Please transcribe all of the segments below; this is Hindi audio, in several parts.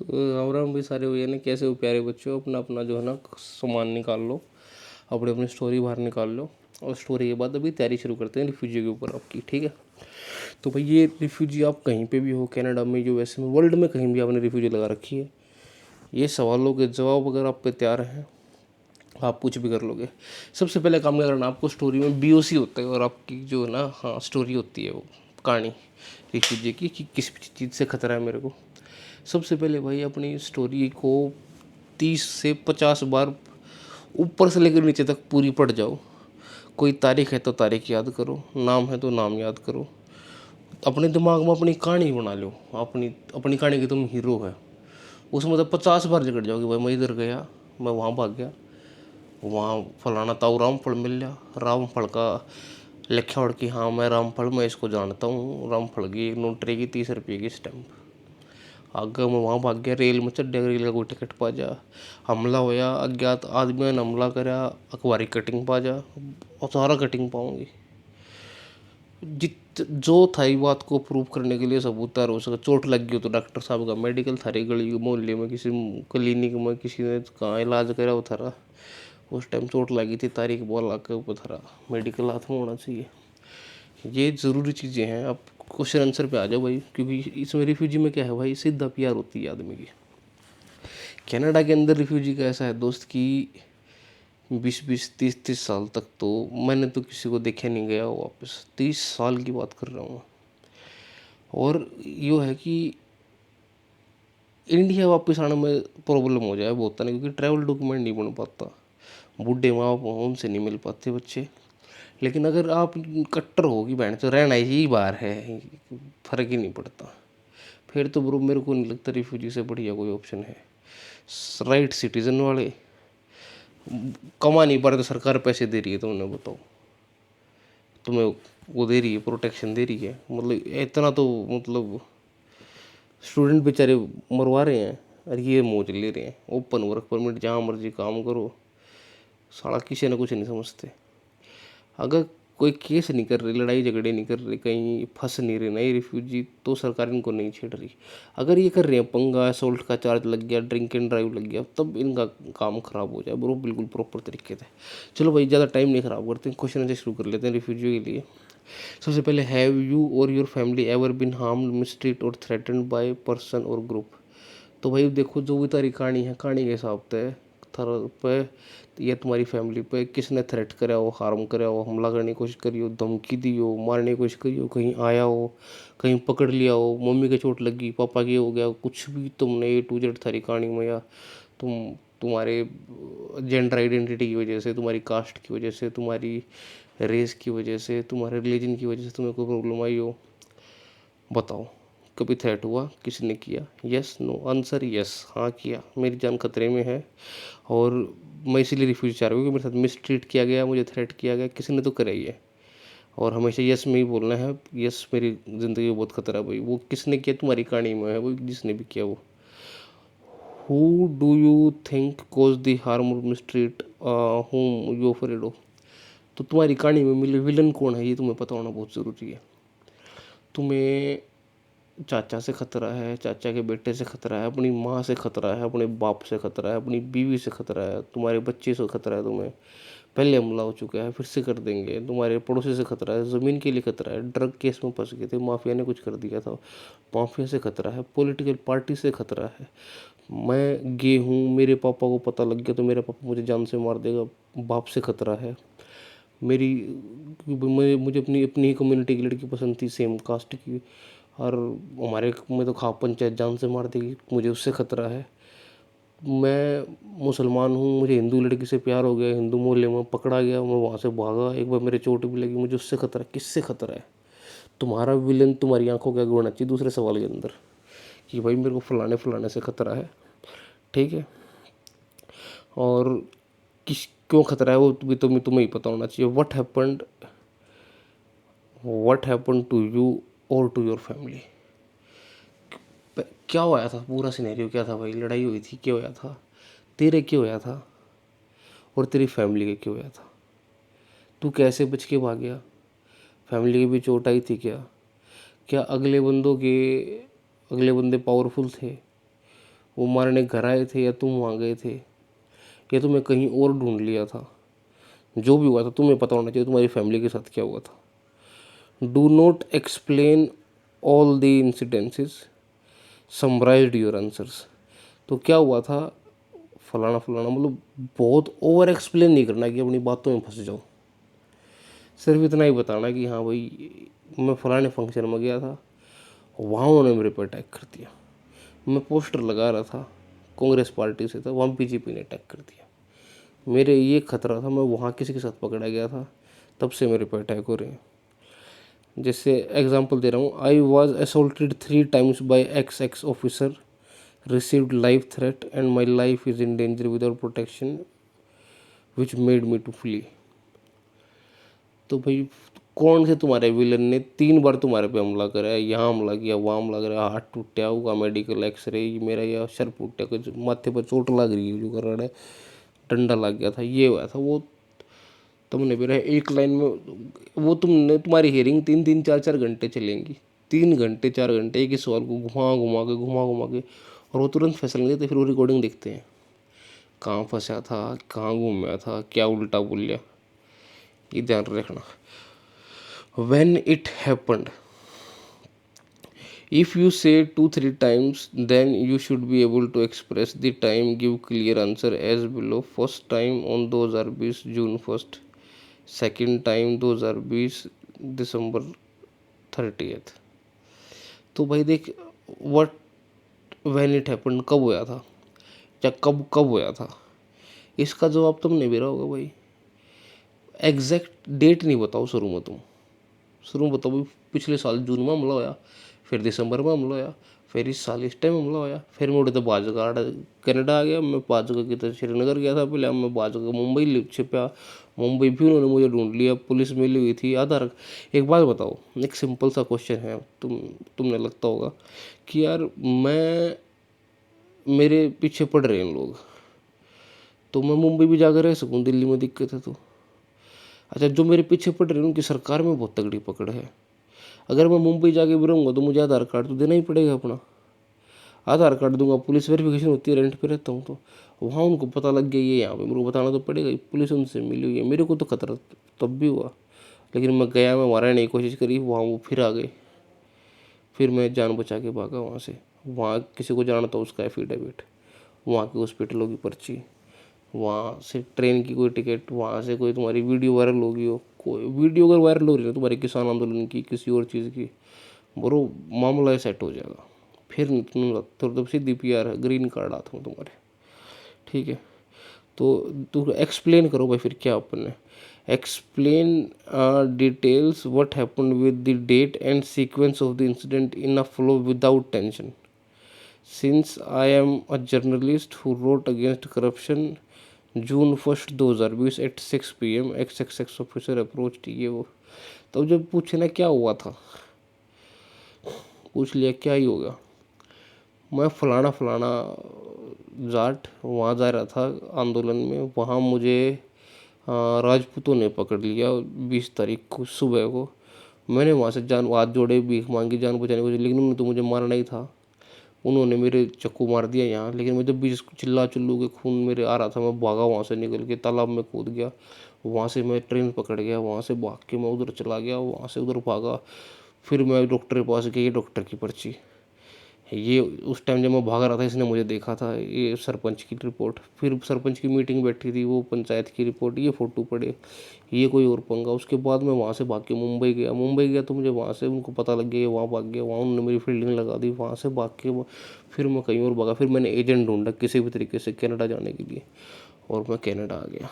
तो राम राम भी सारे हुए ना, कैसे हो प्यारे बच्चों। अपना अपना जो है ना सामान निकाल लो, अपनी अपनी स्टोरी बाहर निकाल लो, और स्टोरी के बाद अभी तैयारी शुरू करते हैं रिफ्यूजी के ऊपर आपकी, ठीक है। तो भाई ये रिफ्यूजी आप कहीं पे भी हो, कनाडा में, यूएसए में, वर्ल्ड में कहीं भी आपने रिफ्यूजी लगा रखी है, ये सवालों के जवाब अगर आप पे तैयार हैं आप कुछ भी कर लोगे। सबसे पहले काम क्या करना, आपको स्टोरी में बीओसी होता है और आपकी जो है ना हाँ स्टोरी होती है, वो कहानी रिफ्यूजी की कि किस चीज़ से खतरा है मेरे को। सबसे पहले भाई अपनी स्टोरी को 30 से 50 बार ऊपर से लेकर नीचे तक पूरी पढ़ जाओ। कोई तारीख है तो तारीख याद करो, नाम है तो नाम याद करो, अपने दिमाग में अपनी कहानी बना लो, अपनी अपनी कहानी की तुम हीरो है। उसमें मतलब 50 बार जगड़ जाओ कि भाई मैं इधर गया, मैं वहाँ भाग गया, वहाँ फलाना ताऊ रामफल मिल गया, रामफल का लिखा उड़ कि हाँ मैं रामफल, मैं इसको जानता हूँ, रामफल की एक नोट रहेगी 30 रुपये की स्टैम्प। आगे मैं वहाँ भाग गया, रेल में चढ़ गया, रेल का कोई टिकट पा जा, हमला होया, अज्ञात आदमी ने हमला करा, अखबारी कटिंग पा जा, और सारा कटिंग पाऊंगी। जित जो था ही बात को प्रूव करने के लिए सबूत तैयार हो सका। चोट लग गई हो तो डॉक्टर साहब का मेडिकल थारी गली मोहल्ले में किसी क्लिनिक में किसी ने कहाँ इलाज करा वो थारा, उस टाइम चोट लगी थी, तारीख बोल के ऊपर थारा मेडिकल हाथ में होना चाहिए। ये ज़रूरी चीज़ें हैं। आप क्वेश्चन आंसर पे आ जाओ भाई, क्योंकि इसमें रिफ्यूजी में क्या है भाई, सीधा प्यार होती है आदमी की। कनाडा के अंदर रिफ्यूजी का ऐसा है दोस्त कि 20-20 30-30 साल तक तो मैंने तो किसी को देखे नहीं गया हो वापस, 30 साल की बात कर रहा हूँ। और यो है कि इंडिया वापस आने में प्रॉब्लम हो जाए बहुत ना, क्योंकि ट्रैवल डॉक्यूमेंट नहीं बन पाता, बूढ़े माँ बाप उनसे नहीं मिल पाते बच्चे। लेकिन अगर आप कट्टर हो कि बहन तो रहना ही बाहर है, फर्क ही नहीं पड़ता, फिर तो ब्रो मेरे को नहीं लगता रिफ्यूजी से बढ़िया कोई ऑप्शन है। राइट सिटीजन वाले कमा नहीं पा रहे तो सरकार पैसे दे रही है, तो उन्हें बताओ, तुम्हें वो दे रही है, प्रोटेक्शन दे रही है, मतलब इतना तो मतलब स्टूडेंट बेचारे मरवा रहे हैं और ये मौज ले रहे हैं, ओपन वर्क परमिट, जहाँ मर्जी काम करो, साला किसी ने कुछ नहीं समझते। अगर कोई केस नहीं कर रही, लड़ाई झगड़े नहीं कर रहे, कहीं फंस नहीं रहे नए रिफ्यूजी, तो सरकार इनको नहीं छेड़ रही। अगर ये कर रहे हैं पंगा, असोल्ट का चार्ज लग गया, ड्रिंक एंड ड्राइव लग गया, तब इनका काम खराब हो जाए ब्रो, बिल्कुल प्रॉपर तरीके से। चलो भाई ज़्यादा टाइम नहीं खराब करते हैं, क्वेश्चन से शुरू कर लेते हैं रिफ्यूजी के लिए। सबसे पहले, हैव यू और your family ever bin harmed, mistreat और थ्रेटन्ड बाय पर्सन और ग्रुप। तो भाई देखो, जो भी तारी कहानी है, कहानी के हिसाब से थर पे या तुम्हारी फैमिली पे किसने थ्रेट करा हो, हार्म करा हो, हमला करने की कोशिश करी हो, धमकी दी हो, मारने की कोशिश करी हो, कहीं आया हो, कहीं पकड़ लिया हो, मम्मी के चोट लगी, पापा के हो गया, कुछ भी तुमने A to Z थारी कहानी में, या तुम्हारे जेंडर आइडेंटिटी की वजह से, तुम्हारी कास्ट की वजह से, तुम्हारी रेस की वजह से, तुम्हारे रिलीजन की वजह से तुम्हें कोई प्रॉब्लम आई हो, बताओ कभी थ्रेट हुआ, किसने किया? यस नो आंसर यस, हाँ किया, मेरी जान खतरे में है और मैं इसीलिए रिफ्यूज चाह रहा हूँ, क्योंकि मेरे साथ मिसट्रीट किया गया, मुझे थ्रेट किया गया, किसी ने तो करा ही है। और हमेशा यस में ही बोलना है, यस मेरी ज़िंदगी में बहुत खतरा है भाई। वो किसने किया तुम्हारी कहानी में है, वो जिसने भी किया वो। Who do you think cause the harm or mistreat whom you afraid of. तो तुम्हारी कहानी में मिले विलन कौन है, ये तुम्हें पता होना बहुत ज़रूरी है। तुम्हें चाचा से खतरा है, चाचा के बेटे से खतरा है, अपनी माँ से खतरा है, अपने बाप से खतरा है, अपनी बीवी से खतरा है, तुम्हारे बच्चे से खतरा है, तुम्हें पहले हमला हो चुका है, फिर से कर देंगे, तुम्हारे पड़ोसी से खतरा है, ज़मीन के लिए खतरा है, ड्रग केस में फंस गए थे, माफिया ने कुछ कर दिया था, माफिया से खतरा है, पॉलिटिकल पार्टी से खतरा है, मैं गे हूँ, मेरे पापा को पता लग गया तो मेरे पापा मुझे जान से मार देगा, बाप से खतरा है, मेरी मुझे अपनी अपनी ही कम्युनिटी की लड़की पसंद थी, सेम कास्ट की, और हमारे में तो खा पंचायत जान से मार देगी, मुझे उससे खतरा है, मैं मुसलमान हूँ, मुझे हिंदू लड़की से प्यार हो गया, हिंदू मोहल्ले में पकड़ा गया, मैं वहाँ से भागा, एक बार मेरे चोट भी लगी, मुझे उससे खतरा है। किससे खतरा है? तुम्हारा विलन तुम्हारी आंखों के आगे होना चाहिए दूसरे सवाल के अंदर, कि भाई मेरे को फलाने फलाने से खतरा है, ठीक है। और किस क्यों खतरा है वो भी तुम्हें ही पता होना चाहिए। व्हाट हैपन टू यू और टू योर फैमिली। क्या होया था, पूरा सिनेरियो क्या था भाई, लड़ाई हुई थी, क्या होया था, तेरे क्या होया था और तेरी फैमिली के क्या होया था, तू कैसे बच के भाग गया, फैमिली की भी चोट आई थी क्या, क्या अगले बंदे पावरफुल थे, वो मारने घर आए थे या तुम वहाँ गए थे या तुम्हें कहीं और ढूंढ लिया था? जो भी हुआ था तुम्हें पता होना चाहिए तुम्हारी फैमिली के साथ क्या हुआ था। Do not explain all the incidences, summarize your answers. तो क्या हुआ था, फलाना फलाना, मतलब बहुत ओवर एक्सप्लेन नहीं करना कि अपनी बातों में फंस जाओ। सिर्फ इतना ही बताना कि हाँ भाई मैं फलाने फंक्शन में गया था, वहाँ उन्होंने मेरे पर अटैक कर दिया। मैं पोस्टर लगा रहा था, कांग्रेस पार्टी से था, वहाँ बीजेपी ने अटैक कर दिया। मेरे ये खतरा था, मैं वहाँ किसी के साथ पकड़ा गया था, तब से मेरे पर अटैक हो रहे हैं। जैसे एग्जांपल दे रहा हूँ, I was assaulted 3 times by ex officer, received life threat and my life is in danger without protection which made me to flee. तो भाई कौन से तुम्हारे विलन ने 3 बार तुम्हारे पे हमला करा है, यहाँ हमला किया, वहाँ हमला करा, हाथ टूटा होगा, मेडिकल एक्सरे, मेरा यह सर फूटा, कुछ माथे पर चोट लग रही है, जो कर रहा है, डंडा लग गया था, ये हुआ था, वो तुमने भी रहे एक लाइन में। वो तुमने, तुम्हारी हियरिंग 3-3 4-4 घंटे चलेंगी, 3 घंटे 4 घंटे एक ही सवाल को घुमा घुमा के, और वो तुरंत फैसला नहीं देते, फिर वो रिकॉर्डिंग देखते हैं कहाँ फंसा था, कहाँ घूमा था, क्या उल्टा बोल लिया। ये ध्यान रखना। When it happened, if you say 2-3 times, then you should be able to express the time, give clear answer as below. First time on 2020 June 1st, second time 2020 December 30th। तो भाई देख, what when it happened कब हुआ था, या कब कब हुआ था, इसका जवाब तुमने भी रहा होगा भाई। एग्जैक्ट डेट नहीं बताओ शुरू में, तुम शुरू में बताओ भाई पिछले साल जून में हमला होया, फिर दिसंबर में हमला होया, फिर इस साल इस टाइम हमला होया, फिर मैं उड़े तो बाजगा कनाडा आ गया, मैं बाजगा की तरह श्रीनगर गया था, पहले मैं बाजगा मुंबई छिपा, मुंबई भी उन्होंने मुझे ढूंढ लिया, पुलिस मिली हुई थी आधार। एक बात बताओ, एक सिंपल सा क्वेश्चन है, तुमने लगता होगा कि यार मैं, मेरे पीछे पड़ रहे हैं लोग, तो मैं मुंबई भी जाकर रह सकूँ, दिल्ली में दिक्कत है तो। अच्छा, जो मेरे पीछे पड़ रहे हैं उनकी सरकार में बहुत तगड़ी पकड़ है, अगर मैं मुंबई जाके भी रहूँगा तो मुझे आधार कार्ड तो देना ही पड़ेगा अपना। आधार कार्ड दूंगा, पुलिस वेरिफिकेशन होती है, रेंट पे रहता हूँ तो वहाँ उनको पता लग गया ये यहाँ पे, मेरे को बताना तो पड़ेगा ही, पुलिस उनसे मिली हुई है, मेरे को तो खतरा तब भी हुआ, लेकिन मैं गया, मैं वहाँ रहने की कोशिश करी, वहाँ वो फिर आ गए, फिर मैं जान बचा के भागा वहाँ से। वहाँ किसी को जाना था, उसका एफिडेविट, वहाँ के हॉस्पिटलों की पर्ची, वहाँ से ट्रेन की कोई टिकट, वहाँ से कोई तुम्हारी वीडियो वायरल होगी हो, कोई वीडियो अगर वायरल हो रही है तुम्हारे किसान आंदोलन की, किसी और चीज़ की, बरो मामला सेट हो जाएगा, फिर तुम तो सीधी PR है, ग्रीन कार्ड आता हूँ तुम्हारे। ठीक है, तो तू एक्सप्लेन करो भाई, फिर क्या अपन ने explain details what happened with the date and sequence of the incident in a flow without tension. Since I am a journalist who wrote against corruption June 1st 2020 at 6 PM XXX officer approach, ये वो। तब जब पूछे ना क्या हुआ था, पूछ लिया क्या ही होगा, मैं फलाना फलाना जाट वहाँ जा रहा था आंदोलन में, वहाँ मुझे राजपूतों ने पकड़ लिया 20 तारीख को सुबह को। मैंने वहाँ से जान हाथ जोड़े, भीख मांगी जान बचाने को, लेकिन उन्होंने तो मुझे मारना ही था, उन्होंने मेरे चाकू मार दिया यहाँ। लेकिन मैं जब भी चिल्ला चिल्लू के खून मेरे आ रहा था, मैं भागा वहाँ से, निकल के तालाब में कूद गया, वहाँ से मैं ट्रेन पकड़ गया, वहाँ से भाग के मैं उधर चला गया, वहाँ से उधर भागा, फिर मैं डॉक्टर के पास गई, डॉक्टर की पर्ची, ये उस टाइम जब मैं भाग रहा था इसने मुझे देखा था, ये सरपंच की रिपोर्ट, फिर सरपंच की मीटिंग बैठी थी, वो पंचायत की रिपोर्ट, ये फ़ोटो पड़े, ये कोई और पंगा। उसके बाद मैं वहाँ से भाग के मुंबई गया तो मुझे वहाँ से उनको पता लग गया, वहाँ भाग गया, वहाँ उन्होंने मेरी फील्डिंग लगा दी, वहाँ से भाग के फिर मैं कहीं और भागा, फिर मैंने एजेंट ढूंढा किसी भी तरीके से कनाडा जाने के लिए, और मैं कनाडा आ गया।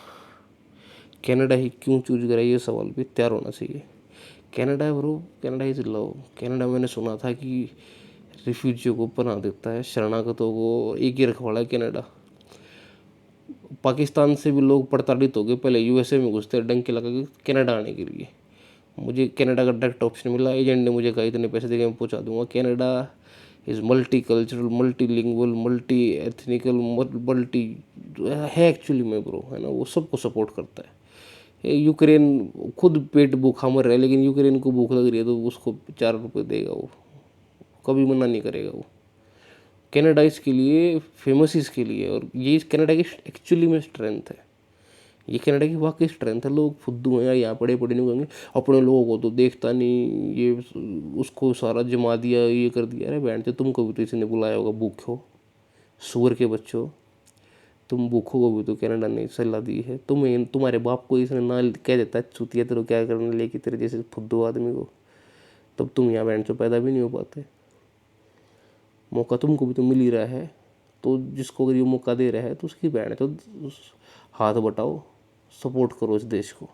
कनाडा ही क्यों चूज करा, ये सवाल भी तैयार होना चाहिए। कनाडा है bro, Canada is love. Canada मैंने सुना था कि रिफ्यूजियों को पनाह देता है, शरणागतों को, एक ही रखवाला है कनाडा। पाकिस्तान से भी लोग प्रताड़ित हो गए, पहले USA में घुसते डंके लगा के कनाडा आने के लिए। मुझे कनाडा का डायरेक्ट ऑप्शन मिला, एजेंट ने मुझे कहा इतने पैसे देके मैं पहुंचा दूंगा। Canada is multi cultural, multi lingual, multi ethnical, multi है एक्चुअली में ब्रो, है ना, वो सबको सपोर्ट करता है। यूक्रेन खुद पेट भूखा मर रहा है, लेकिन यूक्रेन को भूख लग रही है तो उसको 4 रुपये देगा, वो कभी मना नहीं करेगा वो। कनाडा इसके लिए फेमस इसके लिए, और ये कनाडा की एक्चुअली में स्ट्रेंथ है, ये कनाडा की वाकई स्ट्रेंथ है। लोग फुद्दू हैं यार, यहाँ पढ़े पढ़े नहीं होंगे, अपने लोगों को तो देखता नहीं, ये उसको सारा जमा दिया, ये कर दिया। अरे बहन से तुमको भी तो इसने बुलाया होगा, भूखो सुअर के बच्चों, तुम भूखों को भी तो कनाडा ने सलाह दी है। तुम्हें तुम्हारे बाप को इसने ना कह देता है चूतिया तेरे क्या करने लेके तेरे जैसे फुद्दू आदमी को, तब तुम यहाँ बहन से पैदा भी नहीं हो पाते। मौका तुमको भी तो मिल ही रहा है, तो जिसको अगर ये मौका दे रहा है तो उसकी बहन तो हाथ बटाओ, सपोर्ट करो इस देश को।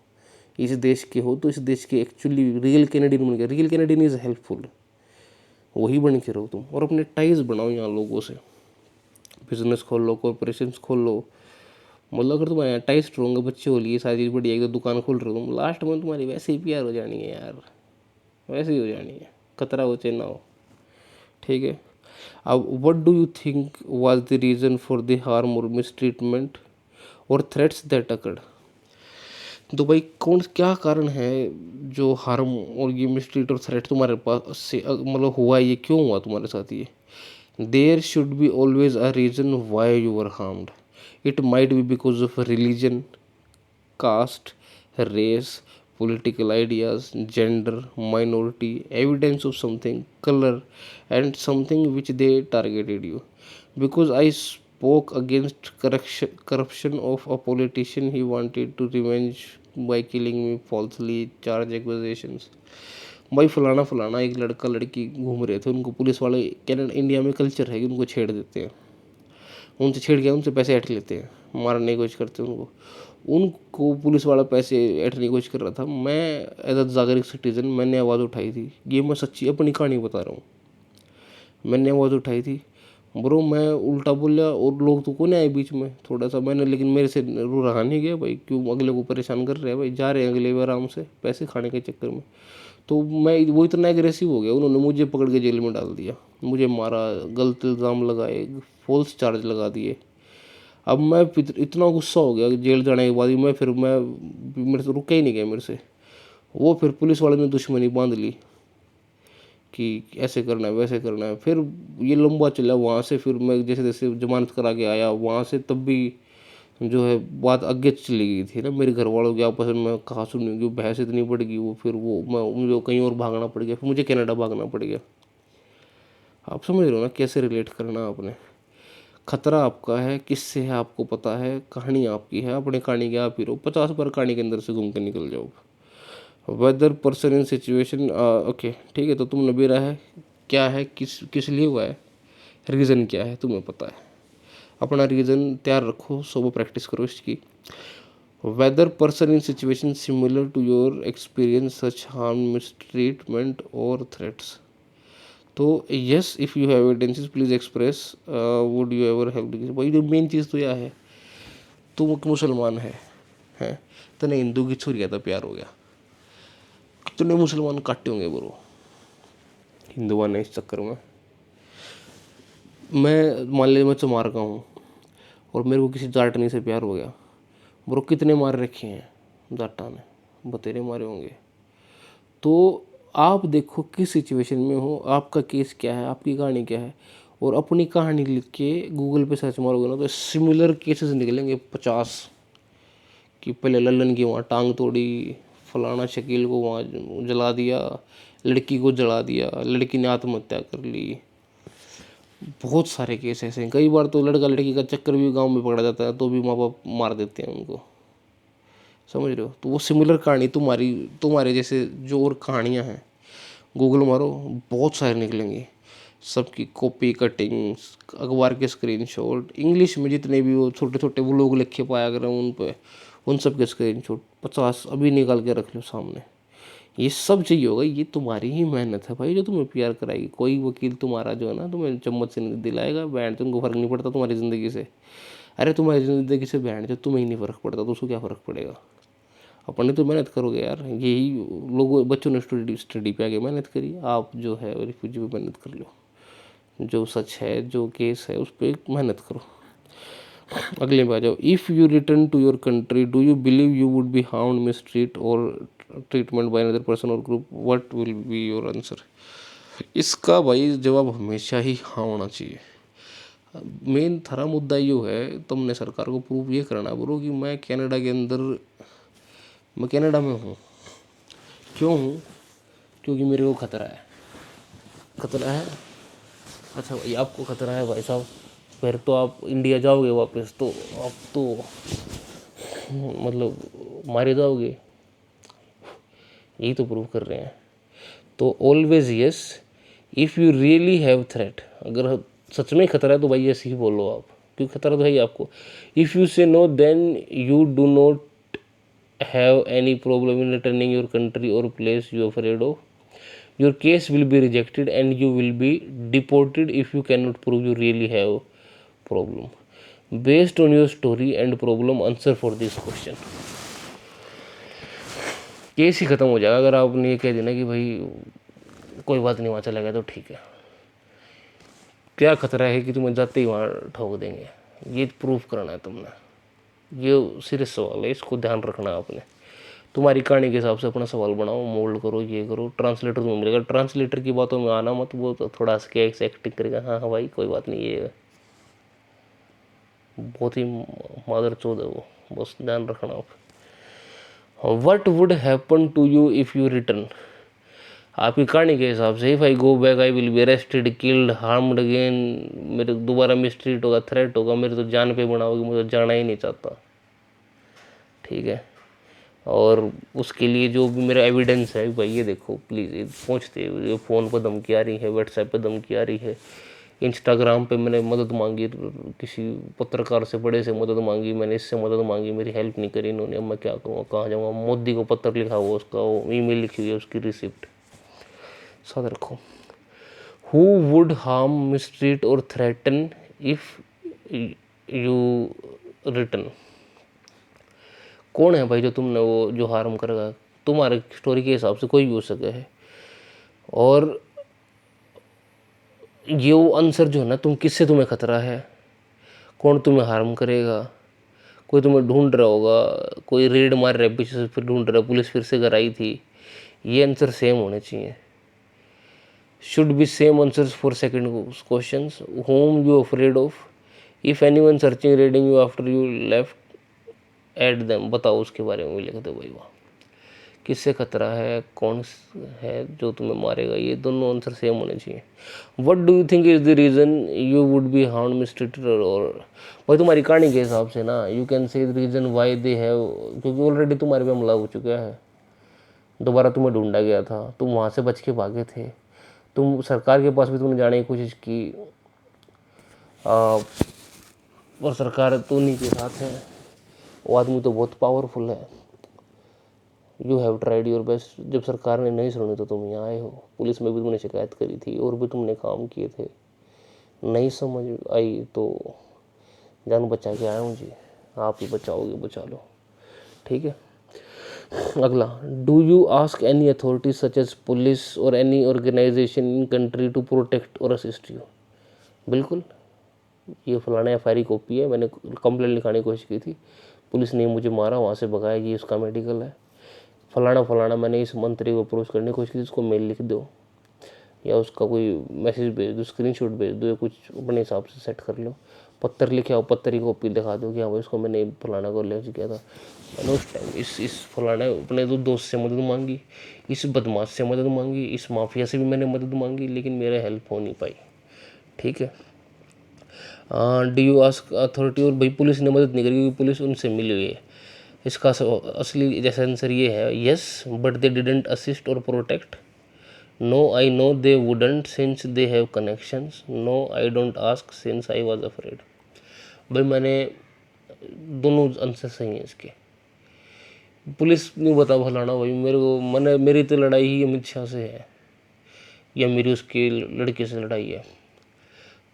इस देश के हो तो इस देश के एक्चुअली रियल कैनेडियन बन गए। रियल कैनेडियन इज़ हेल्पफुल, वही बन के रहो तुम, और अपने टाइज बनाओ यहाँ लोगों से। बिजनेस खोल लो, कॉरपोरेशन खोल लो, मतलब अगर तुम्हारे यहाँ टाइज स्ट्रॉन्ग है, बच्चे हो लिए सारी चीज़ बढ़िया, एक तो दुकान खोल रहे हो तुम, लास्ट में तुम्हारी वैसे ही प्यार हो जानी है यार, वैसे ही हो जानी है, खतरा हो चाहे ना हो। ठीक है, अब what do you think was the reason for the harm और मिसट्रीटमेंट और थ्रेट्स दैट अकर्ड। तो भाई कौन क्या कारण है जो हार्म और ये मिसट्रीट और थ्रेट तुम्हारे पास से मतलब हुआ, ये क्यों हुआ तुम्हारे साथ ये। There should be always a reason why you are harmed. It might be because of religion, caste, race, political ideas, gender, minority, evidence of something, color, and something which they targeted you. Because I spoke against corruption of a politician, he wanted to revenge by killing me falsely charge accusations. भाई फलाना फलाना एक लड़का लड़की घूम रहे थे, उनको पुलिस वाले, कैनेडा इंडिया में कल्चर है कि उनको छेड़ देते हैं, उनसे छेड़ के उनसे पैसे ऐंठ लेते हैं, मारने की कोशिश करते हैं उनको। उनको पुलिस वाला पैसे ऐंठने की कोशिश कर रहा था। मैं एज अ जागरिक सिटीज़न मैंने आवाज़ उठाई थी, ये मैं सच्ची अपनी कहानी बता रहा हूँ, मैंने आवाज़ उठाई थी ब्रो। मैं उल्टा बोला और लोग तो कौन आए बीच में थोड़ा सा मैंने, लेकिन मेरे से रहा नहीं गया भाई, क्यों अगले को परेशान कर रहे हैं भाई, जा रहे हैं अगले भी आराम से पैसे खाने के चक्कर में। तो मैं वो इतना एग्रेसिव हो गया, उन्होंने मुझे पकड़ के जेल में डाल दिया, मुझे मारा, गलत इल्ज़ाम लगाए, फॉल्स चार्ज लगा दिए। अब मैं इतना गुस्सा हो गया जेल जाने के बाद ही, मैं मेरे से रुका ही नहीं गया मेरे से। वो फिर पुलिस वाले ने दुश्मनी बांध ली कि ऐसे करना है वैसे करना है। फिर ये लंबा चला वहाँ से, फिर मैं जैसे जैसे जमानत करा के आया वहाँ से, तब भी जो है बात आगे चली गई थी ना, मेरे घर वालों की आपस में मैं कहा सुनी कि बहस इतनी बढ़ गई, वो फिर वो मैं मुझे कहीं और भागना पड़ गया, फिर मुझे कनाडा भागना पड़ गया। आप समझ रहे हो ना कैसे रिलेट करना आपने। खतरा आपका है, किससे है आपको पता है, कहानी आपकी है, अपने कहानी के आप ही रहो, 50 बार कहानी के अंदर से घूम कर निकल जाओ। Weather person in situation, okay ठीक है, तो तुमने बेरा है क्या है, किस किस लिए हुआ है, रीज़न क्या है तुम्हें पता है, अपना रीज़न तैयार रखो, सुबह प्रैक्टिस करो इसकी। Whether person in situation similar to your experience such harm, mistreatment और थ्रेट्स। तो yes if you have evidences please express, would you ever help. भाई जो मेन चीज़ तो यह है, तू मुसलमान है तने हिंदू की छुरिया तो प्यार हो गया, कितने मुसलमान काटे होंगे ब्रो हिंदुआ ने इस चक्कर में। मैं मान लीजिए मैं चमार का हूँ और मेरे को किसी जाटनी से प्यार हो गया ब्रो, कितने मार रखे हैं जाटा ने, बतेरे मारे होंगे। तो आप देखो किस सिचुएशन में हो, आपका केस क्या है, आपकी कहानी क्या है, और अपनी कहानी लिख के गूगल पे सर्च मारोगे ना तो सिमिलर केसेस निकलेंगे 50, कि पहले लल्लन की वहाँ टांग तोड़ी, फलाना शकील को वहाँ जला दिया, लड़की को जला दिया, लड़की ने आत्महत्या कर ली। बहुत सारे केस ऐसे हैं। कई बार तो लड़का लड़की का चक्कर भी गांव में पकड़ा जाता है तो भी माँ बाप मार देते हैं उनको, समझ रहे हो। तो वो सिमिलर कहानी तुम्हारे जैसे जो और कहानियाँ हैं गूगल मारो, बहुत सारे निकलेंगे, सबकी कॉपी कटिंग, अखबार के स्क्रीनशॉट, इंग्लिश में जितने भी वो छोटे छोटे वो लोग लिखे पाया करें उन पे, उन सब के स्क्रीनशॉट 50 अभी निकाल के रख लो सामने। ये सब चाहिए होगा, ये तुम्हारी ही मेहनत है भाई जो तुम्हें प्यार कराएगी। कोई वकील तुम्हारा जो है ना तुम्हें चम्मच से नहीं दिलाएगा, बैंड तुमको फ़र्क नहीं पड़ता तुम्हारी ज़िंदगी से। अरे तुम्हारी ज़िंदगी से बैंड जो तुम्हें ही नहीं फ़र्क पड़ता तो उसको क्या फ़र्क पड़ेगा। अपने तो मेहनत करोगे यार, यही लोग बच्चों ने स्टडी पे आके मेहनत करी, आप जो है रिफ्यूजी पे मेहनत कर लो, जो सच है जो केस है उस पर मेहनत करो। अगले में आ जाओ। If you return to your country do you believe you would be hound, mistreat और ट्रीटमेंट बाय अनदर पर्सन और group, what will be your answer. इसका भाई जवाब हमेशा ही हाँ होना चाहिए। मेन थारा मुद्दा यो है, तुमने सरकार को प्रूव ये करना ब्रो कि मैं कनाडा के अंदर, मैं कनाडा में हूँ। क्यों हूँ? क्योंकि मेरे को खतरा है। खतरा है? अच्छा भाई आपको खतरा है भाई साहब, फिर तो आप इंडिया जाओगे वापस तो आप तो मतलब मारे जाओगे, यही तो प्रूव कर रहे हैं। तो always yes if you really have threat, अगर सच में खतरा है तो भाई ऐसे ही बोलो आप, क्योंकि खतरा तो है ही आपको। If you say no then you do not have any problem in returning your country or place you afraid of, your case will be rejected and you will be deported if you cannot prove you really have problem. Based on your story and problem, answer for this question. Case ही ख़त्म हो जाएगा अगर आपने ये कह देना कि भाई कोई बात नहीं, वहाँ चला गया तो ठीक है। क्या खतरा है कि तुम्हें जाते ही वहाँ ठोक देंगे, ये प्रूफ कराना है तुमने। ये सीरियस सवाल है, इसको ध्यान रखना है आपने। तुम्हारी कहानी के हिसाब से अपना सवाल बनाओ, मोल्ड करो, ये करो। ट्रांसलेटर तुम्हें मिलेगा, ट्रांसलेटर की बातों में आना मत, वो तो थोड़ा सा क्या एक्टिंग करेगा, हाँ हाँ भाई कोई बात नहीं, ये बहुत ही मादर चौध है वो, बस ध्यान रखना आप। What would happen to you if you return, आपकी कहानी के हिसाब से, if I go back I will be arrested, killed, harmed again, मेरे दोबारा मिस्ट्रीट होगा, थ्रेट होगा, मेरे तो जान पे बनाओगे, मुझे जाना ही नहीं चाहता, ठीक है। और उसके लिए जो भी मेरा एविडेंस है भाई ये देखो प्लीज़, ये पहुँचते, ये फ़ोन पर धमकी आ रही है, व्हाट्सएप पे धमकी आ रही है, इंस्टाग्राम पे मैंने मदद मांगी, किसी पत्रकार से बड़े से मदद मांगी, मैंने इससे मदद मांगी, मेरी हेल्प नहीं करी इन्होंने, अब मैं क्या करूँगा, कहाँ जाऊँगा। मोदी को पत्र लिखा हुआ, उसका वो ईमेल लिखी हुई है, उसकी रिसिप्ट साथ रखो। हु वुड हार्म, मिसट्रीट और थ्रेटन इफ़ यू रिटर्न, कौन है भाई जो तुमने वो जो हार्म करेगा, तुम्हारे स्टोरी के हिसाब से कोई भी हो सके है। और ये वो आंसर जो है ना, तुम किससे तुम्हें खतरा है, कौन तुम्हें हार्म करेगा, कोई तुम्हें ढूंढ रहा होगा, कोई रेड मार रहा है पीछे से फिर ढूंढ रहा है, पुलिस फिर से घर आई थी, ये आंसर सेम होने चाहिए। Should be same answers for second questions. Home you afraid of, if anyone searching raiding you after you left at them, बताओ उसके बारे में भी लिख दो भाई। वहाँ किससे खतरा है, कौन है जो तुम्हें मारेगा, ये दोनों आंसर सेम होने चाहिए। What do you think is the reason you would be harm mistreated, और भाई तुम्हारी कहानी के हिसाब से ना, you can say the reason why they have, क्योंकि ऑलरेडी तुम्हारे पे हमला हो चुका है, दोबारा तुम्हें ढूंढा गया था, तुम वहाँ से बच के भागे थे, तुम सरकार के पास भी तुमने जाने की कोशिश की, और सरकार तो उन्हीं के साथ है, वो आदमी तो बहुत पावरफुल है। You have tried your best, जब सरकार ने नहीं सुनी तो तुम यहाँ आए हो, पुलिस में भी तुमने शिकायत करी थी और भी तुमने काम किए थे, नहीं समझ आई तो जान बचा के आया हूँ जी, आप ही बचाओगे, बचा लो, ठीक है। अगला, do you ask any authority such as police or any organization in country to protect or assist you, बिल्कुल। ये फलाना एफ कॉपी है, मैंने कंप्लेंट लिखाने की कोशिश की थी, पुलिस ने मुझे मारा, वहाँ से भगाया, ये उसका मेडिकल है, फलाना फलाना, मैंने इस मंत्री को अप्रोच करने की कोशिश की, उसको मेल लिख दो या उसका कोई मैसेज भेज दो, स्क्रीनशॉट भेज दो, या कुछ अपने हिसाब से सेट कर लो, पत्थर लिखे आओ, पत्थर की कॉपी दिखा दो कि हाँ भाई उसको मैंने फलाना को ले किया था, मैंने उस टाइम इस फलाना अपने दो दोस्त से मदद मांगी, इस बदमाश से मदद मांगी, इस माफिया से भी मैंने मदद मांगी, लेकिन मेरा हेल्प हो नहीं पाई, ठीक है। डू यू आस्क अथॉरिटी, और भाई पुलिस ने मदद नहीं करी क्योंकि पुलिस उनसे मिली हुई है, इसका असली जैसा आंसर ये है, yes but they didn't assist or protect, no I know they wouldn't since they have connections, no I don't ask since I was afraid. भाई मैंने दोनों आंसर सही हैं इसके। पुलिस नहीं बता फलाना भाई, मेरे को मैंने, मेरी तो लड़ाई ही अमित शाह से है या मेरी उसके लड़के से लड़ाई है,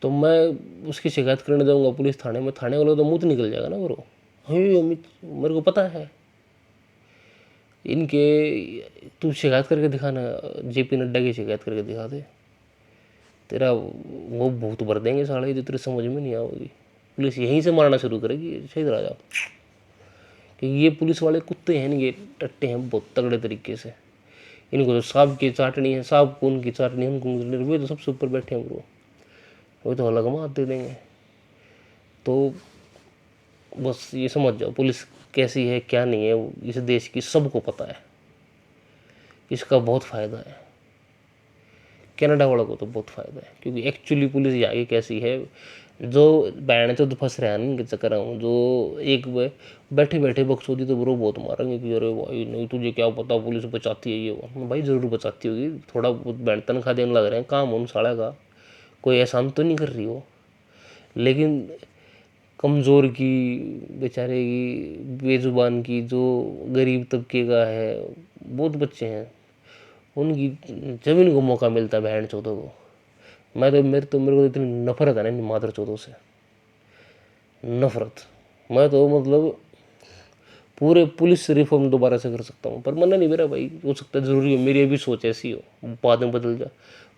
तो मैं उसकी शिकायत करने जाऊँगा पुलिस थाने में, थाने वालों तो मुँह तो निकल जाएगा ना ब्रो, हाँ अमित मेरे को पता है इनके, तू शिकायत करके दिखाना, जेपी नड्डा की शिकायत करके दिखा दे, तेरा वो भूत भर देंगे साले, जो तेरे समझ में नहीं आओगी, पुलिस यहीं से मारना शुरू करेगी, सही राजा, कि ये पुलिस वाले कुत्ते हैं, ये टट्टे हैं बहुत तगड़े तरीके से, इनको तो सांप की चाटनी है, सांप को उनकी चाटनी, हमको वे तो सबसे ऊपर बैठे हैं ब्रो, वो तो अलग मार दे देंगे, तो बस ये समझ जाओ पुलिस कैसी है क्या नहीं है इस देश की सबको पता है, इसका बहुत फ़ायदा है। कनाडा वालों को तो बहुत फ़ायदा है क्योंकि एक्चुअली पुलिस यहाँ की कैसी है, जो बैंड तो फंस रहा है ना इनके चक्कर में, जो एक बैठे बैठे बकचोदी तो ब्रो बहुत मारेंगे कि अरे भाई नहीं तुझे क्या पता पुलिस बचाती है ये वो। भाई ज़रूर बचाती होगी, थोड़ा बहुत बैंड तनख्वाह देने लग रहे हैं, काम उन साड़ा का कोई एहसान तो नहीं कर रही हो, लेकिन कमज़ोर की बेचारे की बेजुबान की जो गरीब तबके का है बहुत बच्चे हैं उनकी जब इनको मौका मिलता है बहन चौथों को। मेरे को इतनी नफरत है ना इन मादर चौथों से, नफरत। मैं तो मतलब पूरे पुलिस रिफॉर्म दोबारा से कर सकता हूँ, पर मना नहीं मेरा भाई, हो सकता है ज़रूरी हो मेरी अभी सोच ऐसी हो बाद में बदल जा,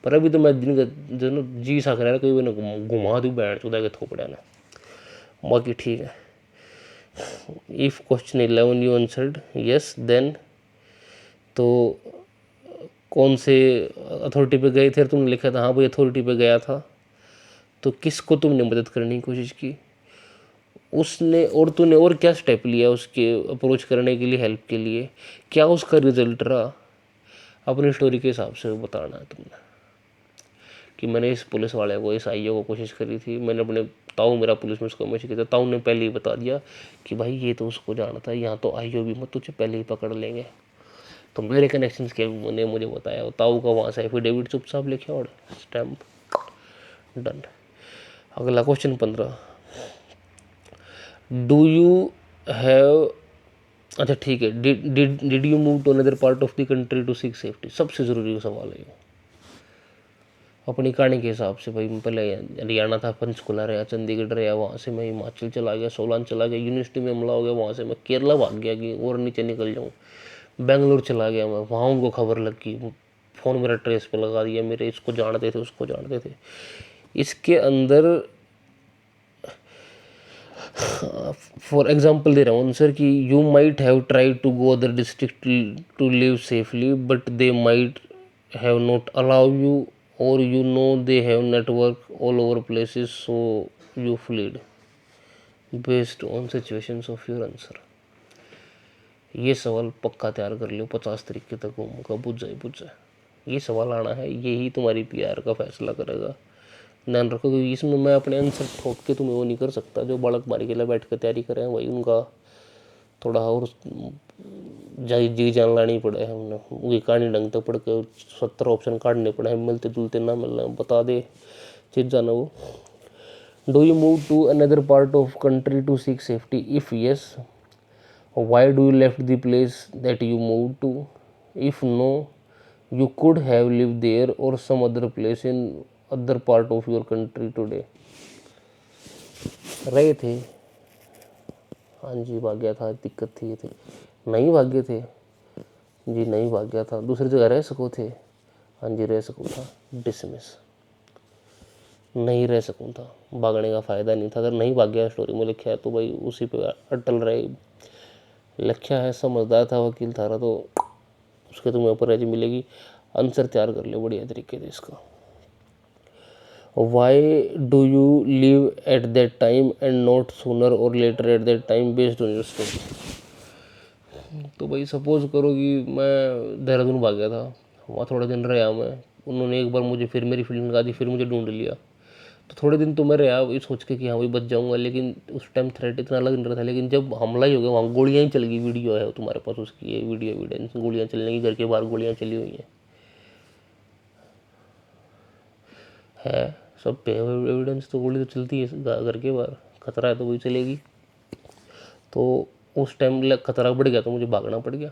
पर अभी तो मैं दिन का जो ना जी सा कर रहा कोई ना घुमा दूँ बहन चौथा के थोपड़ा ना। बाकी ठीक है। If question 11 you answered yes then, तो कौन से अथॉरिटी पे गए थे, तुमने लिखा था हाँ भाई अथॉरिटी पे गया था, तो किसको तुमने मदद करने की कोशिश की उसने, और तूने और क्या स्टेप लिया उसके अप्रोच करने के लिए, हेल्प के लिए, क्या उसका रिजल्ट रहा, अपनी स्टोरी के हिसाब से बताना है तुमने कि मैंने इस पुलिस वाले को इस आईओ को कोशिश करी थी, मैंने अपने ताऊ मेरा पुलिस में उसको मैसेज किया था, ताऊ ने पहले ही बता दिया कि भाई ये तो उसको जानता है, यहाँ तो आईओ भी मत तुझे पहले ही पकड़ लेंगे, तो मेरे कनेक्शंस के ने मुझे बताया, ताऊ का वहाँ से एफिडेविट चुपचाप लिखे और स्टैम्प डन। अगला क्वेश्चन 15, डू यू हैव, अच्छा ठीक है, did you move to another part of the country to seek safety, सबसे ज़रूरी सवाल है ये अपनी कहानी के हिसाब से। भाई मैं पहले हरियाणा था, पंचकुला रहा, चंडीगढ़ रहा, वहाँ से मैं हिमाचल चला गया, सोलान चला गया, यूनिवर्सिटी में हमला हो गया, वहाँ से मैं केरला भाग गया कि और नीचे निकल जाऊँ, बेंगलोर चला गया मैं, वहाँ उनको खबर लग गई, फ़ोन मेरा ट्रेस पे लगा दिया, मेरे इसको जानते थे उसको जानते थे। इसके अंदर फॉर एग्जाम्पल दे रहा हूँ आंसर कि you might have try to go other district to live safely but they might have not allow you, और you know they have network all over places so you fled based on situations of your answer। ये सवाल पक्का तैयार कर लो, 50 तरीके तक घूमूंगा, बुझ जाए ये सवाल आना है, यही तुम्हारी पीआर का फैसला करेगा, ध्यान रखो, क्योंकि इसमें मैं अपने आंसर ठोक के तुम्हें वो नहीं कर सकता, जो बालक बारी के लिए बैठ कर तैयारी करें वही उनका थोड़ा और जी जान लानी पड़े, हमने उनकी कहानी ढंग तक पढ़ के 70 ऑप्शन काटने पड़े हैं, मिलते जुलते ना मिल रहे, बता दे चीज जाना वो। Do you move to another part of country to seek safety, if yes why do you left the place that you move to, if no you could have live there or some other place in other part of your country today. रहे थे, हाँ जी भाग गया था, दिक्कत थी ये थी, नहीं भाग गए थे जी, नहीं भाग गया था, दूसरी जगह रह सको थे, हाँ जी रह सकूँ था, डिसमिस, नहीं रह सकूँ था, भागने का फ़ायदा नहीं था, अगर नहीं भाग गया स्टोरी में लिखा है तो भाई उसी पे अटल रहे, लिखा है, समझदार था वकील थारा, तो उसके तुम्हें ऊपर राजी मिलेगी। आंसर तैयार कर ले बढ़िया तरीके से इसका। Why do you live at that time and not sooner or later at that time based on your story. तो भाई सपोज करो कि मैं देहरादून भाग गया था, वहाँ थोड़े दिन रहा मैं, उन्होंने एक बार मुझे फिर मेरी फील्ड लगा दी, फिर मुझे ढूंढ लिया, तो थोड़े दिन तो मैं रहा ये सोच के कि हाँ भाई बच जाऊँगा, लेकिन उस टाइम थ्रेट इतना लग नहीं रहा था, लेकिन जब हमला ही हो गया, वहाँ गोलियाँ ही चल गई, वीडियो है तुम्हारे पास उसकी, ये वीडियो एविडेंस, गोलियाँ चलने की, घर के बाहर गोलियाँ चली हुई हैं, है सब पे एविडेंस, तो गोली तो चलती है घर के बाहर, खतरा है तो वही चलेगी, तो उस टाइम खतरा बढ़ गया तो मुझे भागना पड़ गया,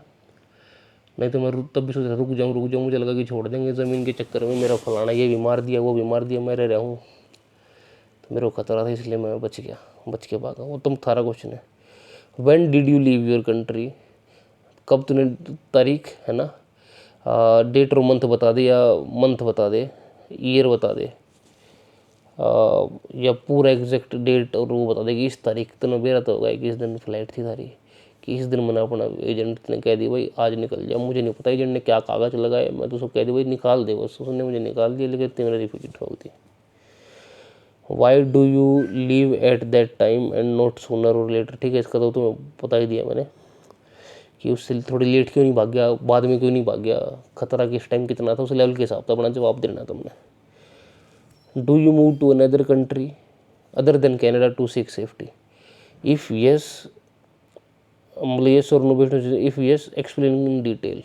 नहीं तो मैं तब भी सोच रहा रुक जाऊँ, मुझे लगा कि छोड़ देंगे ज़मीन के चक्कर में, मेरा फलाना ये भी मार दिया वो भी मार दिया, मैं रह रहा हूँ, तो मेरे को खतरा था इसलिए मैं बच गया, बच के भागा। वो तुम थारा क्वेश्चन है, when did you leave your country, कब तूने, तारीख है ना, डेट और मंथ बता दे, या मंथ बता दे, ईयर बता दे, या पूरा एग्जैक्ट डेट और वो बता दे कि इस तारीख तूने बेरा तो होगा कि इस दिन फ्लाइट थी तारी, कि इस दिन मैंने अपना एजेंट ने कह दिया भाई आज निकल जा, मुझे नहीं पता एजेंट ने क्या कागज़ लगाए, मैं तो उसको कह दिया भाई निकाल दे, बस उसने मुझे निकाल दिया, लेकिन इतनी मेरी रिपीट हो गई। Y do you leave at that time and not sooner or letter. ठीक है, इसका तो तुम्हें बता ही दिया मैंने कि उससे थोड़ी लेट क्यों नहीं भाग गया, बाद में क्यों नहीं भाग गया, खतरा किस टाइम कितना था, उस लेवल के हिसाब से अपना जवाब देना तुमने। Do you move to another country other than Canada to seek safety. If yes, मतलब यस और no based, if yes explain in detail.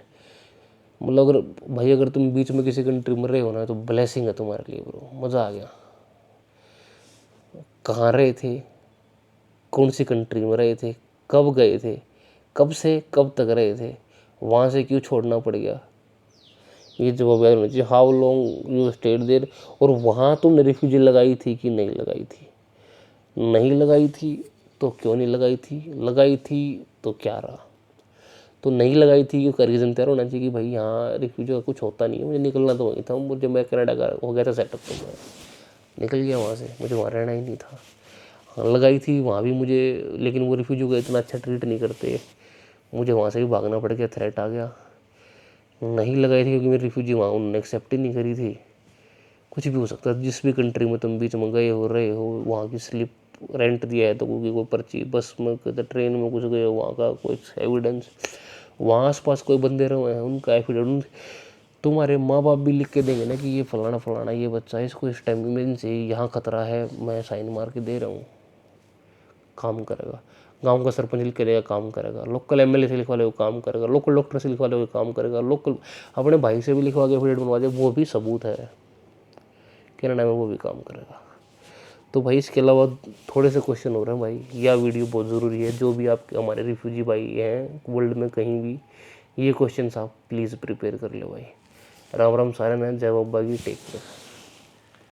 मतलब अगर भाई अगर तुम बीच में किसी कंट्री में रहे हो ना तो ब्लेसिंग है तुम्हारे लिए ब्रो, मज़ा आ गया। कहाँ रहे थे, कौन सी कंट्री में रहे थे, कब गए थे, कब से कब तक रहे थे, वहाँ से क्यों छोड़ना पड़ गया, ये जवाब याद होना चाहिए। हाउ लॉन्ग यू स्टेड देर, और वहाँ तुमने रिफ्यूजी लगाई थी कि नहीं लगाई थी, नहीं लगाई थी तो क्यों नहीं लगाई थी, लगाई थी तो क्या रहा। तो नहीं लगाई थी क्योंकि रीज़न तैयार होना चाहिए कि भाई यहाँ रिफ्यूजी का कुछ होता नहीं है, मुझे निकलना तो वहीं था, मुझे मैं कनाडा का हो गया था सेटअप तो मैं निकल गया वहाँ से, मुझे वहाँ रहना ही नहीं था। हाँ लगाई थी वहाँ भी मुझे, लेकिन वो रिफ्यूजी को इतना अच्छा ट्रीट नहीं करते, मुझे वहाँ से भी भागना पड़ गया, थ्रेट आ गया। नहीं लगाई थी क्योंकि मेरी रिफ्यूजी वहाँ उन्होंने एक्सेप्ट ही नहीं करी थी। कुछ भी हो सकता है, जिस भी कंट्री में तुम बीच में गए हो रहे हो, वहाँ की स्लिप रेंट दिया है तो कोई पर्ची, बस में ट्रेन में कुछ गए हो, वहाँ का कुछ एविडेंस, वहाँ आसपास कोई बंदे रहे हैं उनका एविडेंस, तुम्हारे माँ बाप भी लिख के देंगे ना कि ये फलाना फलाना ये बच्चा है, इसको इस टाइम में से यहाँ खतरा है, मैं साइन मार के दे रहा हूँ, काम करेगा। गांव का सरपंच लिख के देगा, काम करेगा। लोकल एमएलए से लिखवा ले, वो काम करेगा। लोकल डॉक्टर से लिखवा ले, वो काम करेगा। लोकल अपने भाई से भी लिखवा के एफिडेविट बनवा दे, वो भी सबूत है, कनाडा में वो भी काम करेगा। तो भाई इसके अलावा थोड़े से क्वेश्चन हो रहे हैं भाई, यह वीडियो बहुत ज़रूरी है। जो भी आप हमारे रिफ्यूजी भाई हैं वर्ल्ड में कहीं भी, ये क्वेश्चन आप प्लीज़ प्रिपेयर कर लो भाई। राम राम सारे ने, जय बाबा की, टेक केयर।